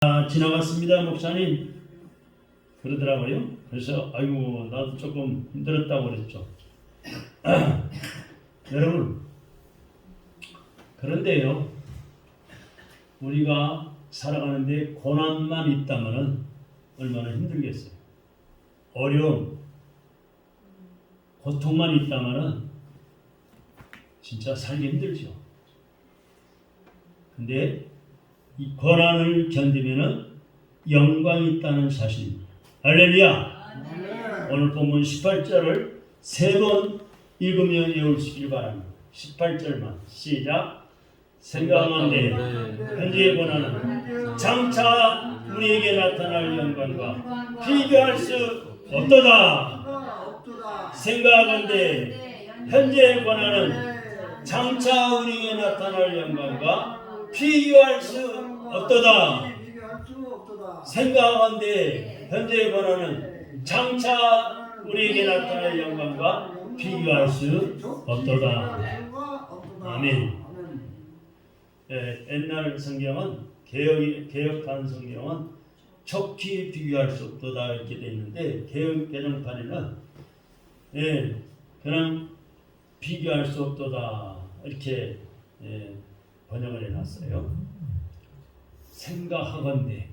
지나갔습니다, 목사님. 그러더라고요. 그래서 아이고 나도 조금 힘들었다고 그랬죠. 여러분, 그런데요, 우리가 살아가는데 고난만 있다면 얼마나 힘들겠어요. 어려움, 고통만 있다면 진짜 살기 힘들죠. 근데 이 고난을 견디면은 영광이 있다는 사실입니다. 할렐루야! 오늘 본문 18절을 3번 읽으며 외우시길 바랍니다. 18절만 시작. 생각하는데 현재의 고난은 장차 우리에게 나타날 영광과 비교할 수 없도다. 생각하건대 현재의 고난은 장차 우리에게 나타날 영광과 비교할 수 없도다. 생각하건대 현재의 고난은 장차 우리에게 나타날 영광과 비교할 수 없도다. 아멘. 옛날 성경은 개혁한 성경은 척히 비교할 수 없도다 이렇게 되어 있는데 개혁 개정판에는 그냥 비교할 수 없도다 이렇게 번역을 해놨어요. 생각하건대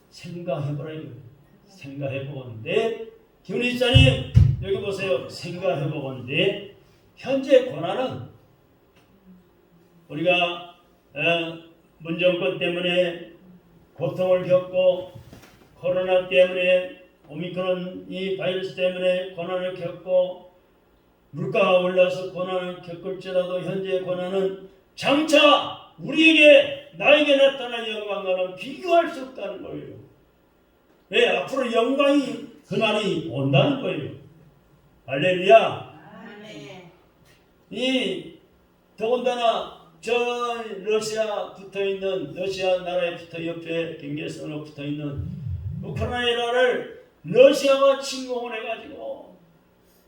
생각해보라 이거예요. 생각해보건대 김리사님 여기 보세요. 생각해보건대 현재 고난은 우리가 문정권 때문에 고통을 겪고 코로나 때문에 오미크론 이 바이러스 때문에 고난을 겪고 물가가 올라서 고난을 겪을지라도 현재의 고난은 장차 나에게 나타날 영광과는 비교할 수 없다는 거예요. 왜? 앞으로 영광이 그날이 온다는 거예요. 할렐루야. 이 더군다나 저 러시아 나라에 옆에 경계선으로 붙어있는 우크라이나를 러시아가 침공을 해가지고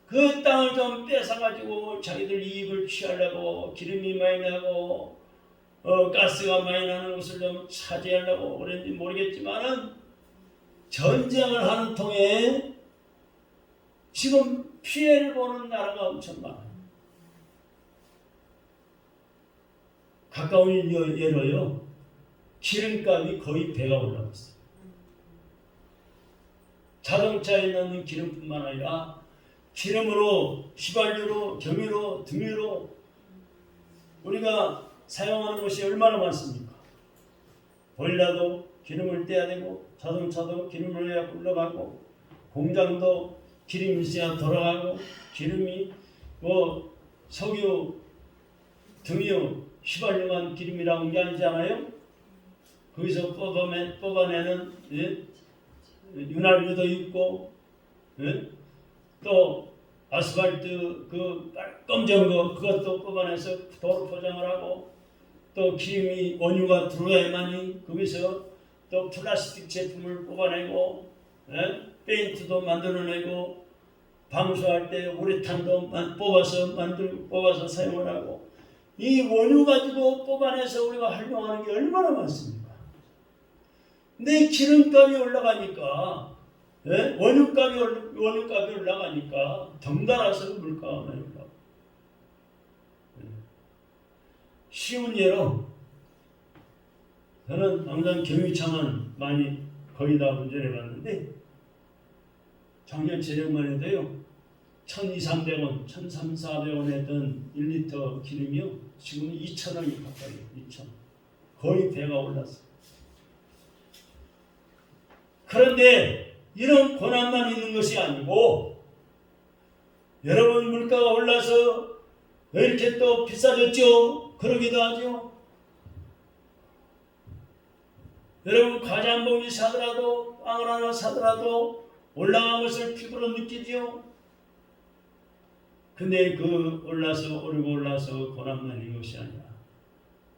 그 땅을 좀 뺏어가지고 자기들 이익을 취하려고 기름이 많이 나고 가스가 많이 나는 것을 좀 차지하려고 그랬는지 모르겠지만은 전쟁을 하는 통에 지금 피해를 보는 나라가 엄청 많아요. 가까운 예로요. 기름값이 거의 배가 올라갔어요. 자동차에 넣는 기름뿐만 아니라 기름으로, 휘발유로, 경유로, 등유로 우리가 사용하는 것이 얼마나 많습니까? 보일러도 기름을 떼야 되고 자동차도 기름을 내야 굴러가고 공장도 기름이 있어야 돌아가고 기름이 석유, 등유, 휘발유만 기름이라고 게 아니잖아요. 거기서 뽑아내는 윤활유도 있고 또 아스팔트 그 검정 거 그것도 뽑아내서 도로 포장을 하고 또 기름이 원유가 들어야만이 거기서 또 플라스틱 제품을 뽑아내고 페인트도 만들어내고 방수할 때 우레탄도 뽑아서 사용을 하고 이 원유 가지고 뽑아내서 우리가 활용하는 게 얼마나 많습니까? 근데 기름값이 올라가니까 원유값이 올라가니까 덩달아서 물가가 많이 올라가고 쉬운 예로 저는 항상 경유차만 많이 거의 다 운전해봤는데 작년 재작만 해도요 1,200~1,300원, 1,300~1,400원 했던 1리터 기름이요 지금 2,000원이 가까이 2,000원 거의 배가 올랐어요. 그런데 이런 고난만 있는 것이 아니고 여러분 물가가 올라서 왜 이렇게 또 비싸졌죠? 그러기도 하죠. 여러분 과자 한 봉지 사더라도 빵을 하나 사더라도 올라간 것을 피부로 느끼죠. 근데 그 오르고 올라서 고난만 있는 것이 아니라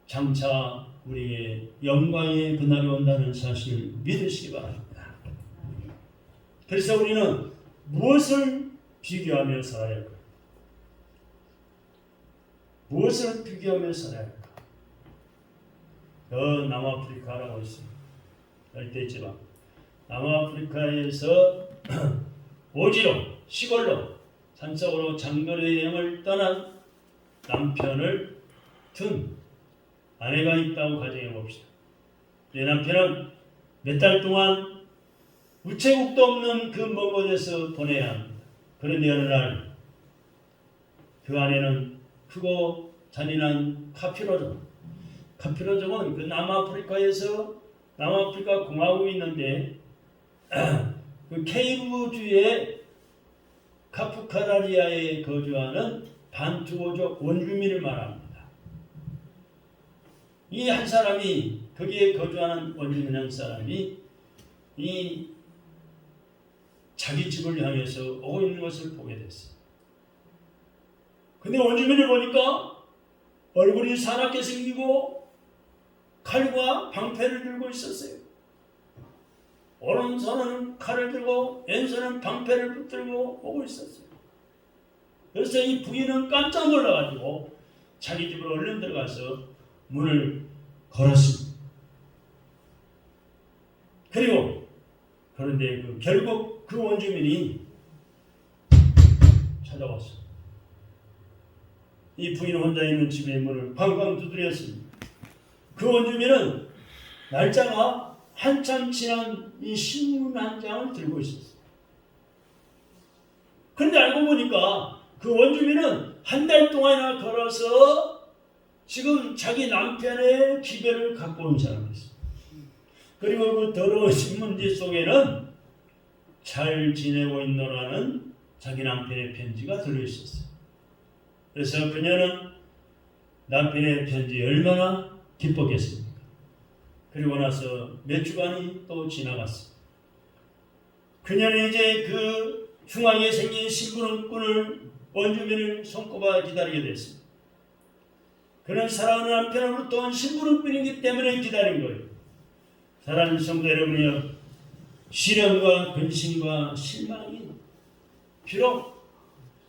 장차 우리의 영광의 그날이 온다는 사실을 믿으시기 바랍니다. 그래서 우리는 무엇을 비교하며 살아야 할까? 무엇을 비교하며 살아야 할까? 남아프리카라고 있습니다. 열대지방 남아프리카에서 오지로 시골로 산속으로 장거리 여행을 떠난 남편을 둔 아내가 있다고 가정해 봅시다. 내 남편은 몇 달 동안 우체국도 없는 그 먼 곳에서 보내야 합니다. 그런데 어느 날 그 아내는 크고 잔인한 카피로족은 그 남아프리카 공화국이 있는데 그 케이브주의 카프카라리아에 거주하는 반투어족 원주민을 말합니다. 이 한 사람이 거기에 거주하는 원주민 한 사람이 이 자기 집을 향해서 오고 있는 것을 보게 됐어요. 근데 원주민을 보니까 얼굴이 사납게 생기고 칼과 방패를 들고 있었어요. 오른손은 칼을 들고 왼손은 방패를 붙들고 오고 있었어요. 그래서 이 부인은 깜짝 놀라가지고 자기 집으로 얼른 들어가서 문을 걸었습니다. 그런데 결국 그 원주민이 찾아왔어요. 이 부인 혼자 있는 집의 문을 쾅쾅 두드렸습니다. 그 원주민은 날짜가 한참 지난 이 신문 한 장을 들고 있었어요. 그런데 알고 보니까 그 원주민은 한 달 동안이나 걸어서 지금 자기 남편의 기별을 갖고 온 사람이었어요. 그리고 그 더러운 신문지 속에는 잘 지내고 있노라는 자기 남편의 편지가 들어있었어요. 그래서 그녀는 남편의 편지에 얼마나 기뻤겠습니까? 그리고 나서 몇 주간이 또 지나갔어요. 그녀는 이제 그 흉하게 생긴 심부름꾼을 원주민을 손꼽아 기다리게 됐습니다. 그는 사랑하는 남편으로부터 온 심부름꾼이기 때문에 기다린 거예요. 사랑하는 성도 여러분이여, 시련과 근심과 실망이 비록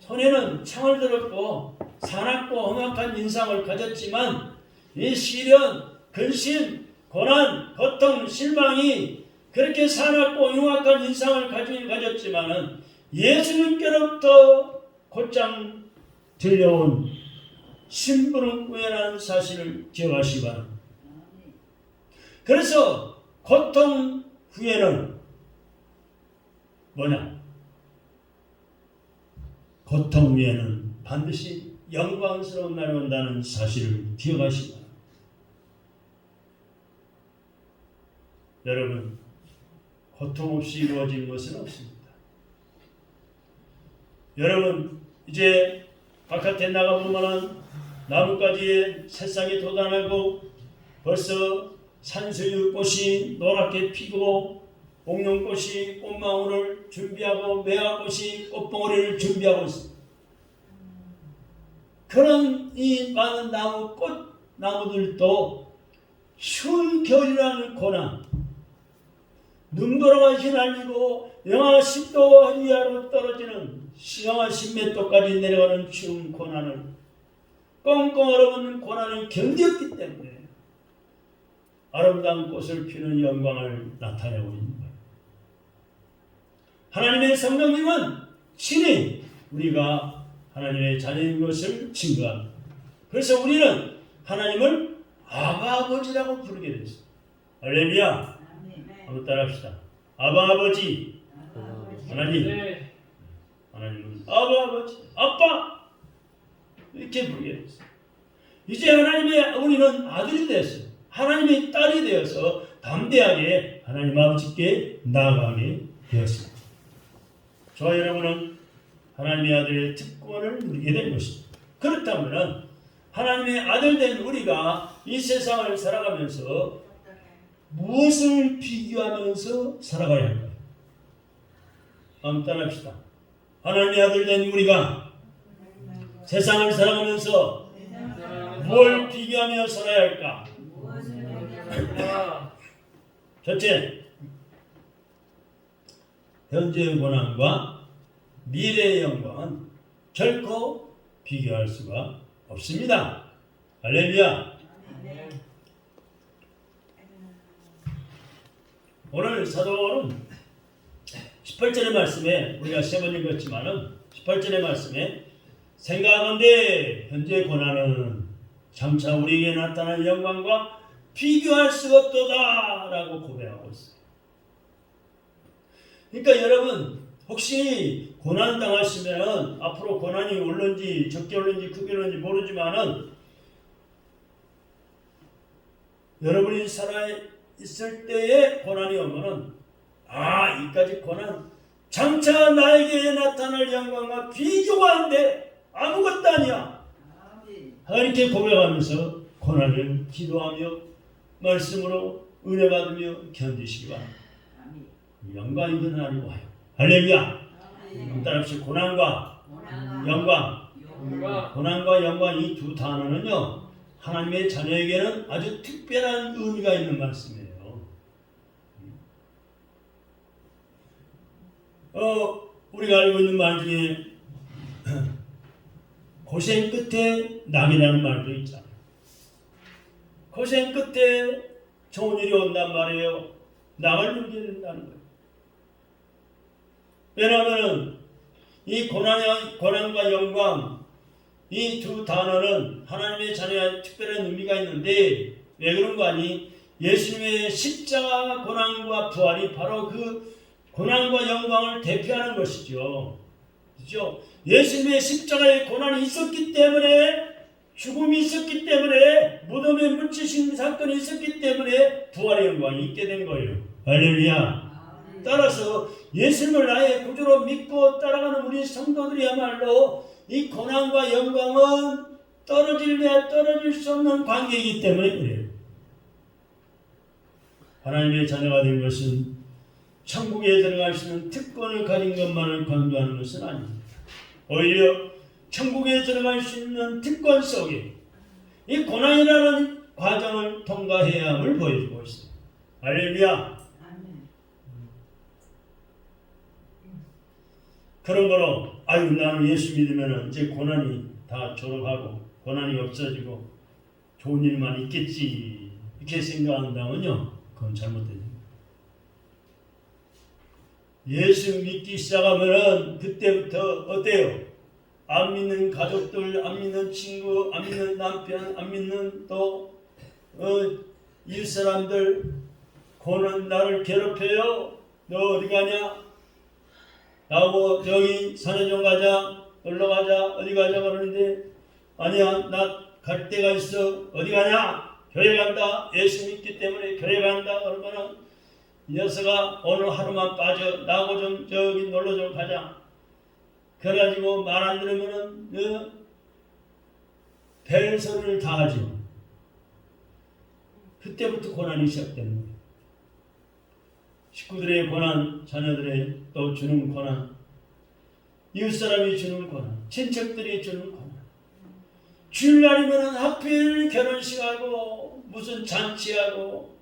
손에는 창을 들었고 사납고 험악한 인상을 가졌지만 이 시련, 근심, 고난, 고통, 실망이 그렇게 사납고 흉악한 인상을 가졌지만은 예수님께로부터 곧장 들려온 심부름꾼이라는 사실을 기억하시기 바랍니다. 그래서 고통 후에는 뭐냐? 고통 후에는 반드시 영광스러운 날이 온다는 사실을 기억하시기 바랍니다. 여러분, 고통 없이 이루어진 것은 없습니다. 여러분, 이제 바깥에 나가보면 나뭇가지에 새싹이 돋아나고 벌써 산수유 꽃이 노랗게 피고 옥룡꽃이 꽃망울을 준비하고 매화꽃이 꽃봉오리를 준비하고 있습니다. 그런 이 많은 나무들도 추운 겨울이라는 고난, 눈보라가 휘날리고 영하 10도 이하로 떨어지는 영하 10몇 도까지 내려가는 추운 고난을 꽁꽁 얼어붙는 고난을 견뎠기 때문에 아름다운 꽃을 피우는 영광을 나타내고 있는 거예요. 하나님의 성령님은 친히 우리가 하나님의 자녀인 것을 증거합니다. 그래서 우리는 하나님을 아바 아버지라고 부르게 됐어요. 할렐루야. 한번 따라합시다. 아바 아버지. 하나님. 하나님은 아바 아버지. 아빠. 이렇게 부르게 됐어요. 이제 우리는 아들이 됐어요. 하나님의 딸이 되어서 담대하게 하나님 아버지께 나아가게 되었습니다. 저와 여러분은 하나님의 아들의 특권을 누리게 된 것입니다. 그렇다면 하나님의 아들 된 우리가 이 세상을 살아가면서 무엇을 비교하면서 살아가야 할까요? 한번 따라합시다. 하나님의 아들 된 우리가 세상을 살아가면서 뭘 비교하며 살아야 할까? 첫째, 현재의 고난과 미래의 영광은 결코 비교할 수가 없습니다. 할렐루야. 오늘 사도 바울은 18절의 말씀에 우리가 세 번 읽었지만은 18절의 말씀에 생각하건대 현재 고난은 장차 우리에게 나타날 영광과 비교할 수가 없도다 라고 고백하고 있어요. 그러니까 여러분 혹시 고난 당하시면 앞으로 고난이 올는지 적게 올는지 크게 올는지 모르지만은 여러분이 살아있을 때에 고난이 오면은 이까지 고난 장차 나에게 나타날 영광과 비교가 안 돼. 아무것도 아니야. 이렇게 고백하면서 고난을 기도하며 말씀으로 은혜 받으며 견디시기 바랍니다. 영광이 그날이 와요. 할렐루야. 따라합시다. 고난과 영광. 고난과 영광 이 두 단어는요 하나님의 자녀에게는 아주 특별한 의미가 있는 말씀이에요. 우리가 알고 있는 말 중에 고생 끝에 낙이라는 말도 있잖아요. 고생 끝에 좋은 일이 온단 말이에요. 낙을 누리게 된다는 거예요. 왜냐하면 이 고난과 영광 이 두 단어는 하나님의 자녀의 특별한 의미가 있는데 왜 그런 거 아니? 예수님의 십자가 고난과 부활이 바로 그 고난과 영광을 대표하는 것이죠. 그렇죠? 예수님의 십자가의 고난이 있었기 때문에 죽음이 있었기 때문에 무덤에 묻히신 사건이 있었기 때문에 부활의 영광이 있게 된 거예요. 할렐루야. 따라서 예수님을 나의 구주로 믿고 따라가는 우리 성도들이야말로 이 고난과 영광은 떨어질래야 떨어질 수 없는 관계이기 때문에 그래요. 하나님의 자녀가 된 것은 천국에 들어갈 수 있는 특권을 가진 것만을 강조하는 것은 아닙니다. 오히려 천국에 들어갈 수 있는 특권 속에 이 고난이라는 과정을 통과해야 함을 보여주고 있습니다. 할렐루야. 그런 거로 나는 예수 믿으면 이제 고난이 다 졸업하고 고난이 없어지고 좋은 일만 있겠지 이렇게 생각한다면요 그건 잘못된 예수 믿기 시작하면은 그때부터 어때요? 안 믿는 가족들, 안 믿는 친구, 안 믿는 남편, 안 믿는 또 이웃 사람들 고는 나를 괴롭혀요. 너 어디 가냐? 나하고 저기 산에 좀 가자, 놀러 가자, 어디 가자 그러는데 아니야 나 갈 데가 있어. 어디 가냐? 교회 간다. 예수 믿기 때문에 교회 간다. 그러면은 이 녀석아 오늘 하루만 빠져 나하고 좀 저기 놀러 좀 가자. 그래가지고 말 안 들으면은 별 소리를 다 하죠. 그때부터 고난이 시작되는 거예요. 식구들의 고난, 자녀들의 또 주는 고난, 이웃사람이 주는 고난, 친척들이 주는 고난. 주일날이면 하필 결혼식하고 무슨 잔치하고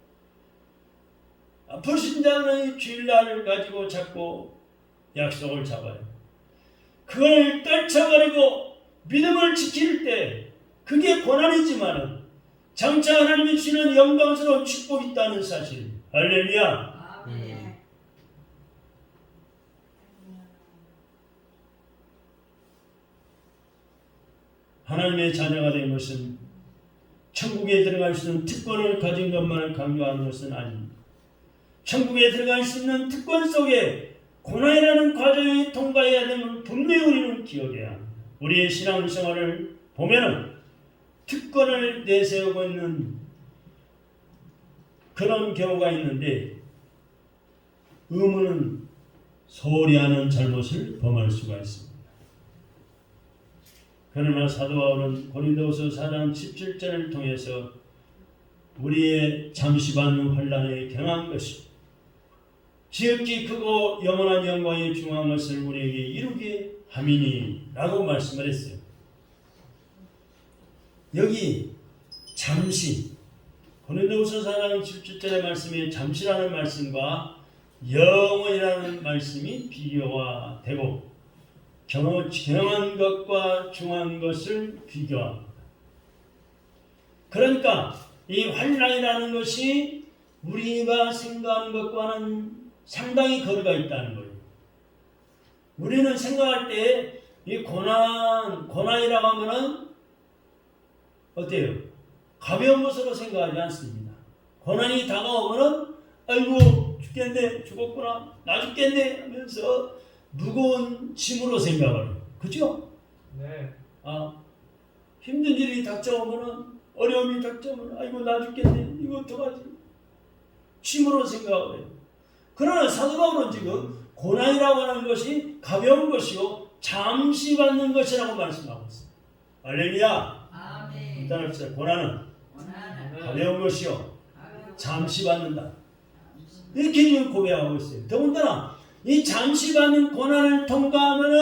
불신자는 주일날을 가지고 자꾸 약속을 잡아요. 그걸 떨쳐버리고 믿음을 지킬 때 그게 고난이지만 장차 하나님이 주시는 영광스러운 축복이 있다는 사실. 할렐루야. 하나님의 자녀가 된 것은 천국에 들어갈 수 있는 특권을 가진 것만을 강조하는 것은 아닙니다. 천국에 들어갈 수 있는 특권 속에 고난이라는 과정이 통과해야 되는 분명히 우리는 기억해야 합니다. 우리의 신앙생활을 보면은 특권을 내세우고 있는 그런 경우가 있는데 의무는 소홀히 하는 잘못을 범할 수가 있습니다. 그러나 사도 바울은 고린도후서 4장 17절을 통해서 우리의 잠시 받는 환난에 경한 것이 지극히 크고 영원한 영광에 중한 것을 우리에게 이루게 함이니 라고 말씀을 했어요. 여기 잠시 고린도후서 4장 17절의 말씀에 잠시라는 말씀과 영원이라는 말씀이 비교가 되고 경한 것과 중한 것을 비교합니다. 그러니까 이 환난이라는 것이 우리가 생각하는 것과는 상당히 거리가 있다는 거예요. 우리는 생각할 때 이 고난이라고 하면은 어때요? 가벼운 것으로 생각하지 않습니다. 고난이 다가오면은 아이고 죽겠네, 죽었구나, 나 죽겠네 하면서 무거운 짐으로 생각을 해요. 그죠? 네. 힘든 일이 닥쳐오면은, 어려움이 닥쳐오면 아이고 나 죽겠네, 이거 어떡하지? 짐으로 생각을 해요. 그러나 사도 바울은 지금 고난이라고 하는 것이 가벼운 것이요 잠시 받는 것이라고 말씀하고 있습니다. 할렐루야. 아멘. 일단 합시다. 고난은 가벼운 것이요 잠시 받는다. 이렇게 지금 고백하고 있어요. 더군다나 이 잠시 받는 고난을 통과하면은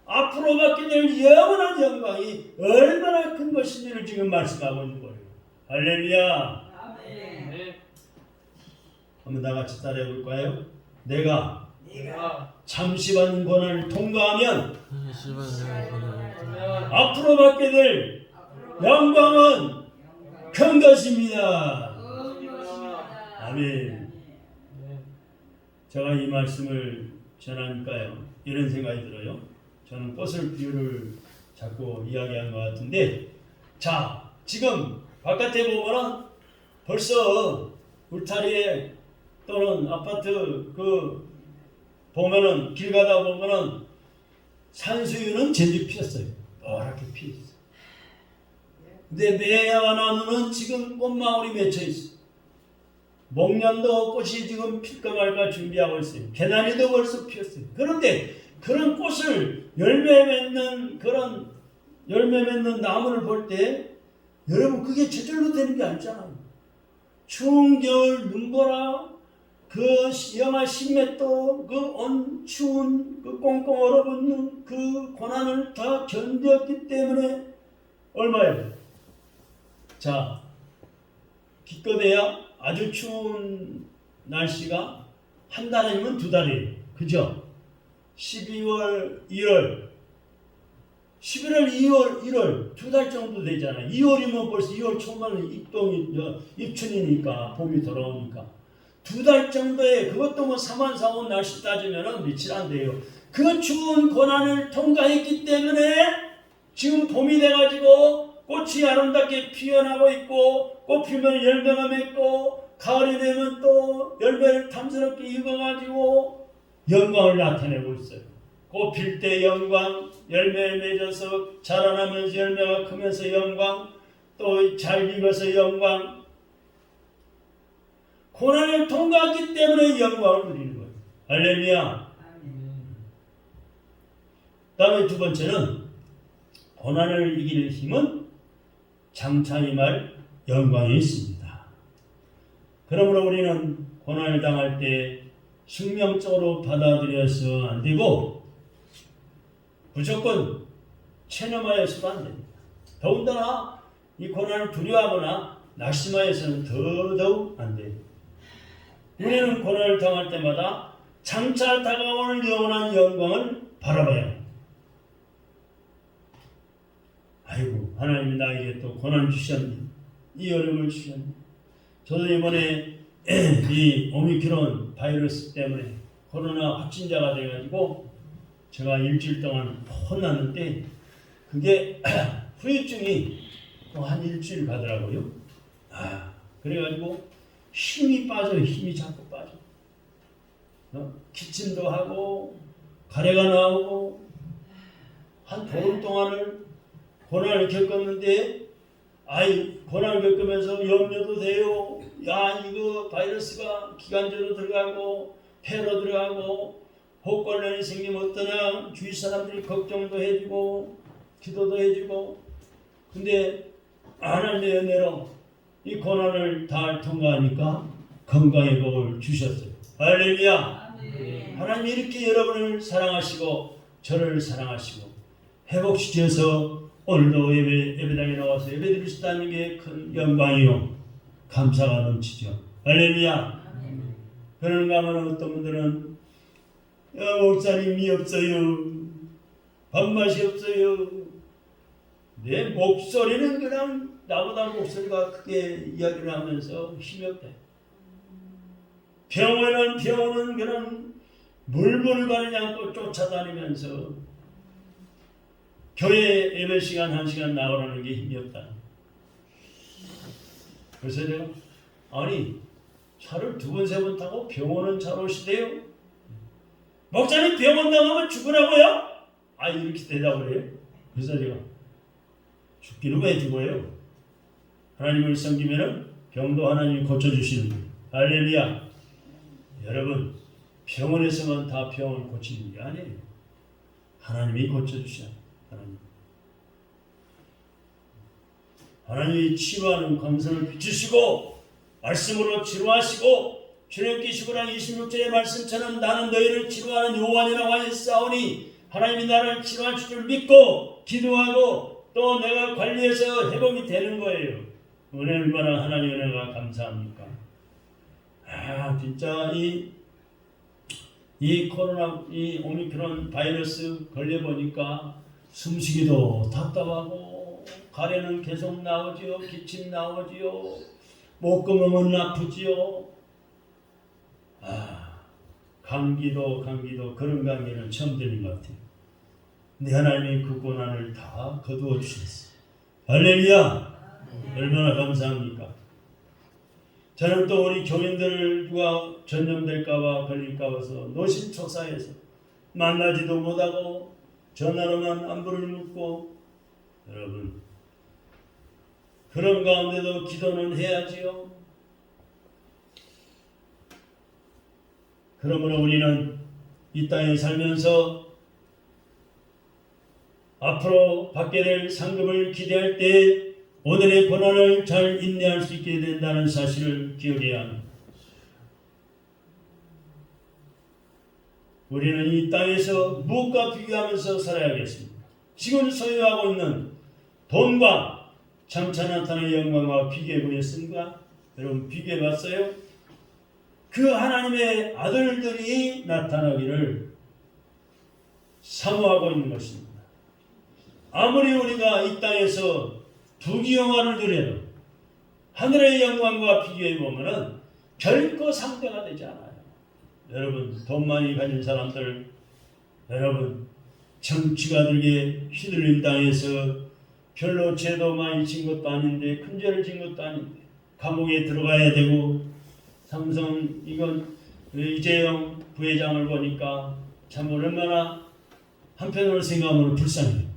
앞으로 받게 될 영원한 영광이 얼마나 큰 것인지를 지금 말씀하고 있는 거예요. 할렐루야. 아멘. 네. 한번 다 같이 따라해 볼까요? 내가 내가 잠시 받는 고난을 통과하면 그러면 앞으로 받게 될 영광은 큰 것입니다. 아멘. 네. 제가 이 말씀을 전하니까요, 이런 생각이 들어요. 저는 꽃을 비유를 자꾸 이야기한 것 같은데, 자, 지금 바깥에 보면은 벌써 울타리에 또는 아파트 보면은 길 가다 보면은 산수유는 제대로 피었어요. 노랗게 피었어요. 근데 매야와 나무는 지금 꽃망울이 맺혀 있어요. 목련도 꽃이 지금 필까 말까 준비하고 있어요. 개나리도 벌써 피었어요. 그런데 그런 꽃을 열매 맺는 나무를 볼 때 여러분 그게 저절로 되는 게 아니잖아요. 추운 겨울 눈보라 그 영하 10몇 도 그 추운 그 꽁꽁 얼어붙는 그 고난을 다 견뎠기 때문에 얼마예요? 자, 기껏해야 아주 추운 날씨가 한 달 아니면 두 달이에요. 그죠? 12월, 1월, 11월, 2월, 1월 두 달 정도 되잖아요. 2월이면 벌써 2월 초면 입춘이니까 봄이 돌아오니까 두 달 정도에 그것도 뭐 3월 4월 날씨 따지면 며칠 안 돼요. 그 추운 고난을 통과했기 때문에 지금 봄이 돼가지고 꽃이 아름답게 피어나고 있고 꽃 피면 열매가 맺고 가을이 되면 또 열매를 탐스럽게 익어가지고 영광을 나타내고 있어요. 꽃 필 때 영광, 열매를 맺어서 자라나면서 열매가 크면서 영광, 또 잘 익어서 영광. 고난을 통과했기 때문에 영광을 누리는 거예요. 할렐루야. 다음에 두 번째는 고난을 이기는 힘은 장차 임할 영광이 있습니다. 그러므로 우리는 고난을 당할 때 숙명적으로 받아들여서 안 되고 무조건 체념하여서도 안 됩니다. 더군다나 이 고난을 두려워하거나 낙심하여서는 더더욱 안 돼요. 우리는 고난을 당할 때마다 장차 다가올 영원한 영광을 바라봐야 합니다. 아이고 하나님이 나에게 또 고난 주셨네, 이 어려움을 주셨네. 저도 이번에 이 오미크론 바이러스 때문에 코로나 확진자가 돼가지고 제가 일주일 동안 혼났는데 그게 후유증이 또 한 일주일 가더라고요. 그래가지고 힘이 빠져요. 힘이 자꾸 빠져. 기침도 하고 가래가 나오고 한 보름 동안을 고난을 겪었는데 고난을 겪으면서 염려도 돼요. 야, 이거 바이러스가 기관지로 들어가고 폐로 들어가고 혹관련이 생기면 어떠냐. 주위 사람들이 걱정도 해주고 기도도 해주고. 근데 하나님의 은혜로 이 고난을 다 통과하니까 건강의 복을 주셨어요. 할렐루야. 하나님이 이렇게 여러분을 사랑하시고 저를 사랑하시고 회복시켜서 오늘도 예배당에 나와서 예배드릴 수 있다는 게 큰 영광이요 감사가 넘치죠. 할렐루야. 그런가 하면 어떤 분들은 목사님이 없어요, 밥맛이 없어요. 내 목소리는 그냥 나보다 목소리가 크게 이야기를 하면서 힘이 없다. 병원은 그런 물불 가리지 않고 쫓아다니면서 교회 예배 시간 1시간 나오라는 게 힘이 없다. 그래서 제가 아니 차를 2번 3번 타고 병원은 잘 오시대요. 목사님 병원 나가면 죽으라고요? 아 이렇게 대답을 해요. 그래서 제가 죽기는 왜 죽어요? 하나님을 섬기면 병도 하나님이 고쳐주시는 거예요. 할렐루야. 여러분 병원에서만 다 병을 고치는 게 아니에요. 하나님이 고쳐주셔요. 하나님이 치료하는 광선을 비추시고 말씀으로 치료하시고 출애굽기 19장 26절의 말씀처럼 나는 너희를 치료하는 요한이라고 하였사오니 하나님이 나를 치료할 줄 믿고 기도하고 또 내가 관리해서 회복이 되는 거예요. 은혜 얼마나 하나님 은혜가 감사합니까? 진짜 이 코로나 이 오미크론 바이러스 걸려보니까 숨쉬기도 답답하고 가래는 계속 나오지요. 기침 나오지요. 목구멍은 아프지요. 감기도 그런 감기는 처음 들린 것 같아요. 근데 하나님이 그 고난을 다 거두어 주셨어요. 할렐루야. 얼마나 감사합니까? 저는 또 우리 교인들과 전염될까봐 걸릴까봐서 노심초사해서 만나지도 못하고 전화로만 안부를 묻고 여러분 그런 가운데도 기도는 해야지요. 그러므로 우리는 이 땅에 살면서 앞으로 받게 될 상급을 기대할 때 오늘의 고난을 잘 인내할 수 있게 된다는 사실을 기억해야 합니다. 우리는 이 땅에서 무엇과 비교하면서 살아야겠습니까? 지금 소유하고 있는 돈과 장차 나타날 영광과 비교해 보겠습니까? 여러분 비교해 봤어요? 그 하나님의 아들들이 나타나기를 사모하고 있는 것입니다. 아무리 우리가 이 땅에서 부귀영화를 누려도 하늘의 영광과 비교해 보면은 결코 상대가 되지 않아요. 여러분 돈 많이 가진 사람들, 여러분 정치가들에게 휘둘림 당해서 별로 죄도 많이 진 것도 아닌데 큰 죄를 진 것도 아닌데 감옥에 들어가야 되고 삼성 이건 이재용 부회장을 보니까 참 얼마나 한편으로 생각하면 불쌍해요.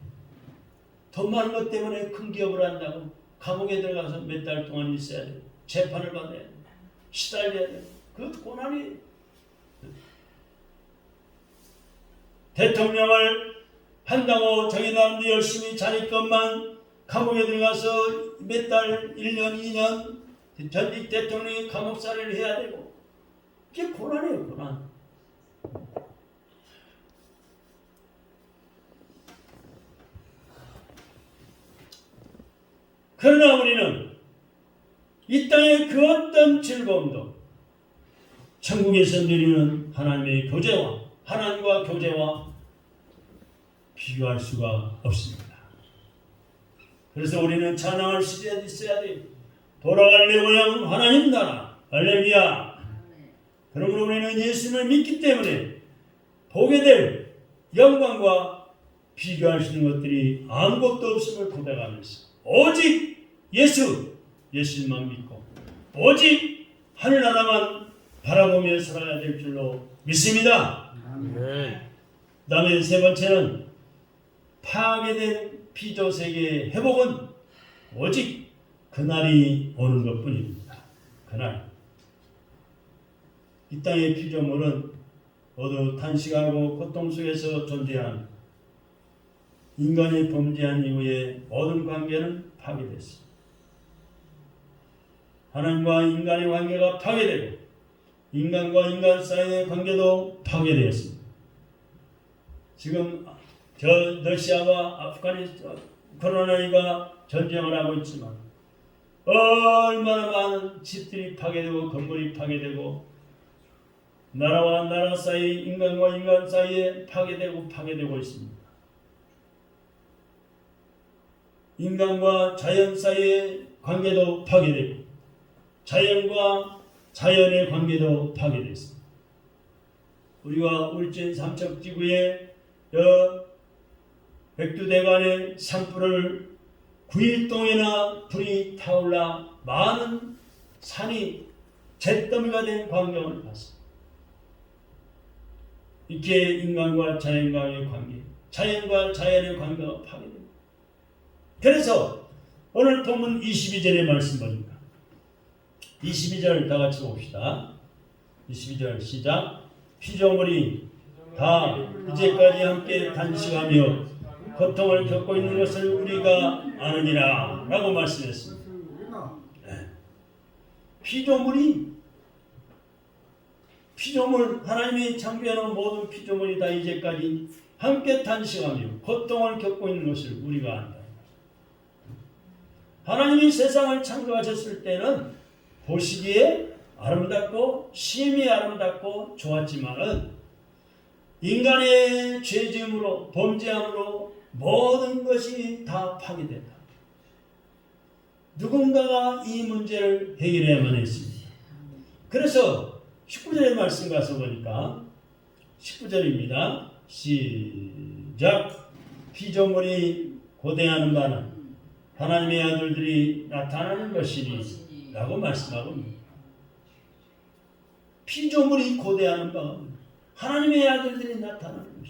돈 많은 것 때문에 큰 기업을 한다고 감옥에 들어가서 몇 달 동안 있어야 돼요. 재판을 받아야 돼요. 시달려야 돼요. 그 고난이 대통령을 한다고 자기 나름대로 열심히 자기 것만 감옥에 들어가서 몇 달, 1년, 2년 전직 대통령이 감옥살이를 해야 되고 그게 고난이에요. 고난. 그러나 우리는 이 땅의 그 어떤 즐거움도 천국에서 누리는 하나님의 교제와 하나님과 교제와 비교할 수가 없습니다. 그래서 우리는 찬양할 시대에 있어야 돼요. 돌아갈 내 고향 하나님 나라. 할렐루야. 그러므로 우리는 예수님을 믿기 때문에 보게 될 영광과 비교할 수 있는 것들이 아무것도 없음을 고백하면서 오직 예수님만 믿고 오직 하늘나라만 바라보며 살아야 될 줄로 믿습니다. 아멘. 그 다음에 세 번째는 파괴된 피조세계의 회복은 오직 그날이 오는 것뿐입니다. 그날 이 땅의 피조물은 모두 탄식하고 고통 속에서 존재한 인간이 범죄한 이후에 모든 관계는 파괴됐습니다. 하나님과 인간의 관계가 파괴되고 인간과 인간 사이의 관계도 파괴되었습니다. 지금 러시아와 아프가니스탄 우크라이나가 전쟁을 하고 있지만 얼마나 많은 집들이 파괴되고 건물이 파괴되고 나라와 나라 사이 인간과 인간 사이에 파괴되고 있습니다. 인간과 자연 사이의 관계도 파괴되고 자연과 자연의 관계도 파괴됐습니다. 우리가 울진 삼척지구에 백두대간의 산불을 9일 동안이나 불이 타올라 많은 산이 잿더미가 된 광경을 봤습니다. 이렇게 인간과 자연과의 관계, 자연과 자연의 관계가 파괴됩니다. 그래서 오늘 본문 22절의 말씀 보니까 22절 다 같이 봅시다. 22절 시작. 피조물이 다 이제까지 함께 단식하며 고통을 겪고 있는 것을 우리가 아느니라 라고 말씀했습니다. 피조물 하나님이 창조해놓은 모든 피조물이 다 이제까지 함께 단식하며 고통을 겪고 있는 것을 우리가 안다. 하나님이 세상을 창조하셨을 때는 보시기에 아름답고 심히 아름답고 좋았지만은 인간의 죄짐으로 범죄함으로 모든 것이 다 파괴된다. 누군가가 이 문제를 해결해야만 했습니다. 그래서 19절의 말씀 가서 보니까 19절입니다. 시작. 피조물이 고대하는 바는 하나님의 아들들이 나타나는 것이니 라고 말씀하고 있습니다. 피조물이 고대하는 바가 하나님의 아들들이 나타나는 것입니다.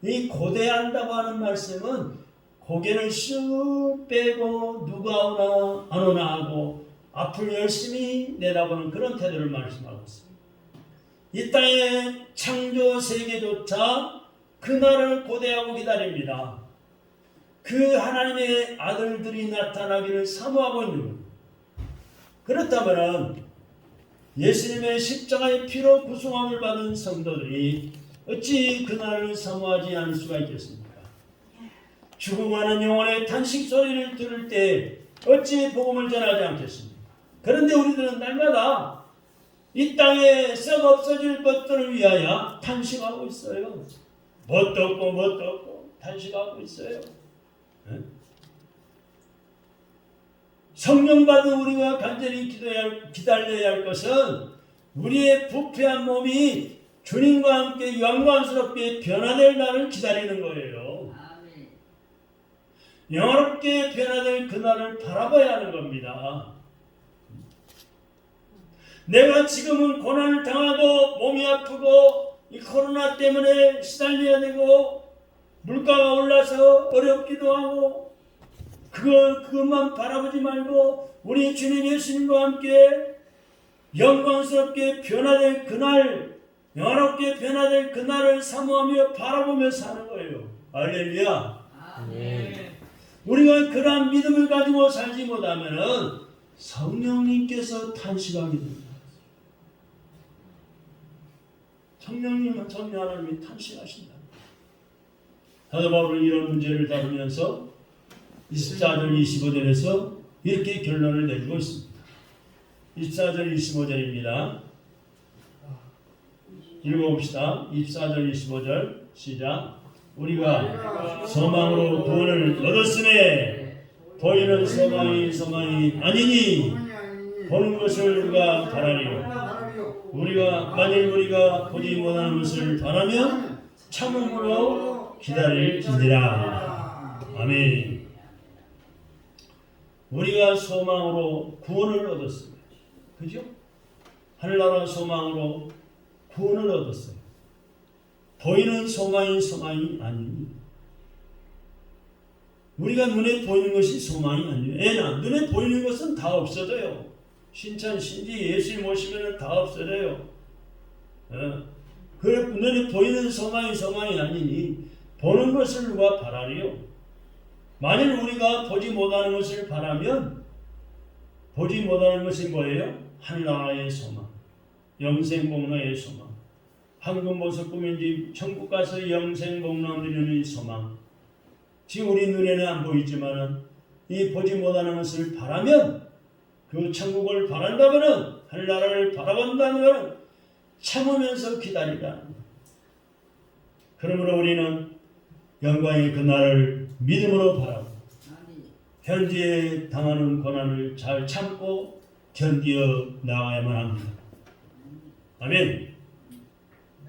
이 고대한다고 하는 말씀은 고개를 쑥 빼고 누가 오나 안 오나 하고 앞을 열심히 내다보는 그런 태도를 말씀하고 있습니다. 이 땅의 창조 세계조차 그날을 고대하고 기다립니다. 그 하나님의 아들들이 나타나기를 사모하고 있는 겁니다. 그렇다면 예수님의 십자가의 피로 구속함을 받은 성도들이 어찌 그날을 사모하지 않을 수가 있겠습니까? 죽어가는 영혼의 탄식 소리를 들을 때 어찌 복음을 전하지 않겠습니까? 그런데 우리들은 날마다 이 땅에 썩 없어질 것들을 위하여 탄식하고 있어요. 뭣도 없고 탄식하고 있어요. 성령 받은 우리가 간절히 기다려야 할 것은 우리의 부패한 몸이 주님과 함께 영광스럽게 변화될 날을 기다리는 거예요. 영화롭게 변화될 그날을 바라봐야 하는 겁니다. 내가 지금은 고난을 당하고 몸이 아프고 이 코로나 때문에 시달려야 되고 물가가 올라서 어렵기도 하고 그것만 바라보지 말고 우리 주님 예수님과 함께 영광스럽게 변화될 그날, 영화롭게 변화될 그날을 사모하며 바라보며 사는 거예요. 할렐루야. 아멘. 우리가 그러한 믿음을 가지고 살지 못하면은 성령님께서 탄식하게 됩니다. 성령 하나님이 탄식하신다. 사도 바울은 이런 문제를 다루면서 24절 25절에서 이렇게 결론을 내리고 있습니다. 24절 25절입니다. 읽어봅시다. 24절 25절 시작. 우리가 소망으로 구원을 얻었으매 보이는 소망이 아니니 보는 것을 우리가 바라리요. 만일 우리가 보지 못하는 것을 바라면 참음으로 기다릴지니라. 아멘. 우리가 소망으로 구원을 얻었습니다. 그죠? 하늘나라 소망으로 구원을 얻었어요. 보이는 소망이 아니니. 우리가 눈에 보이는 것이 소망이 아니에요. 눈에 보이는 것은 다 없어져요. 신천, 신지, 예수님 오시면 다 없어져요. 눈에 보이는 소망이 아니니 보는 것을 누가 바라리요? 만일 우리가 보지 못하는 것을 바라면 보지 못하는 것이 뭐예요? 하늘나라의 소망, 영생복락의 소망, 황금보석 꾸민 집 천국 가서 영생복락 누리는 소망. 지금 우리 눈에는 안 보이지만은 이 보지 못하는 것을 바라면 그 천국을 바란다면은 하늘나라를 바라본다면 참으면서 기다리라. 그러므로 우리는 영광의 그날을 믿음으로 바라고 현재 당하는 고난을 잘 참고 견디어 나가야만 합니다. 아멘.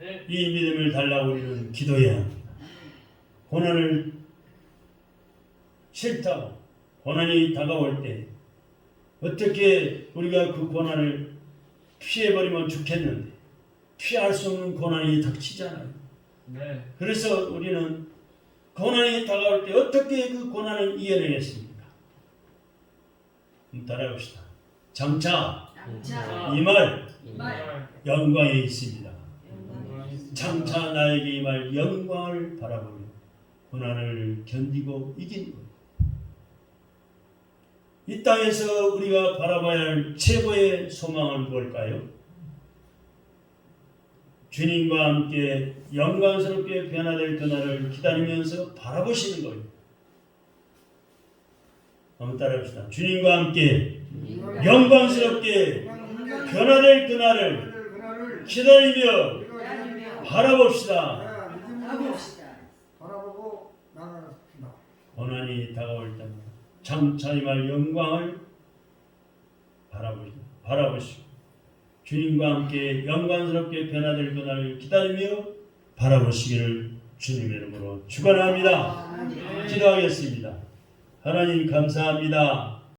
네. 이 믿음을 달라고 우리는 기도해야 합니다. 고난을 싫다고 고난이 다가올 때 어떻게 우리가 그 고난을 피해버리면 좋겠는데 피할 수 없는 고난이 닥치잖아요. 네. 그래서 우리는 고난이 다가올 때 어떻게 그 고난을 이겨내겠습니까? 따라해봅시다. 장차 자, 임할 말. 영광에 있습니다. 영광이 있습니다. 장차 나에게 임할 영광을 바라보며 고난을 견디고 이기는 것. 이 땅에서 우리가 바라봐야 할 최고의 소망은 뭘까요? 주님과 함께 영광스럽게 변화될 그날을 기다리면서 바라보시는 거예요. 한번 따라합시다. 주님과 함께 영광스럽게 변화될 그날을 기다리며 바라봅시다. 바라보고 나가십시다. 고난이 다가올 때마다 장차 임할 영광을 바라보시고 주님과 함께 영광스럽게 변화될 그날을 기다리며 바라보시기를 주님의 이름으로 축원합니다. 기도하겠습니다. 하나님 감사합니다.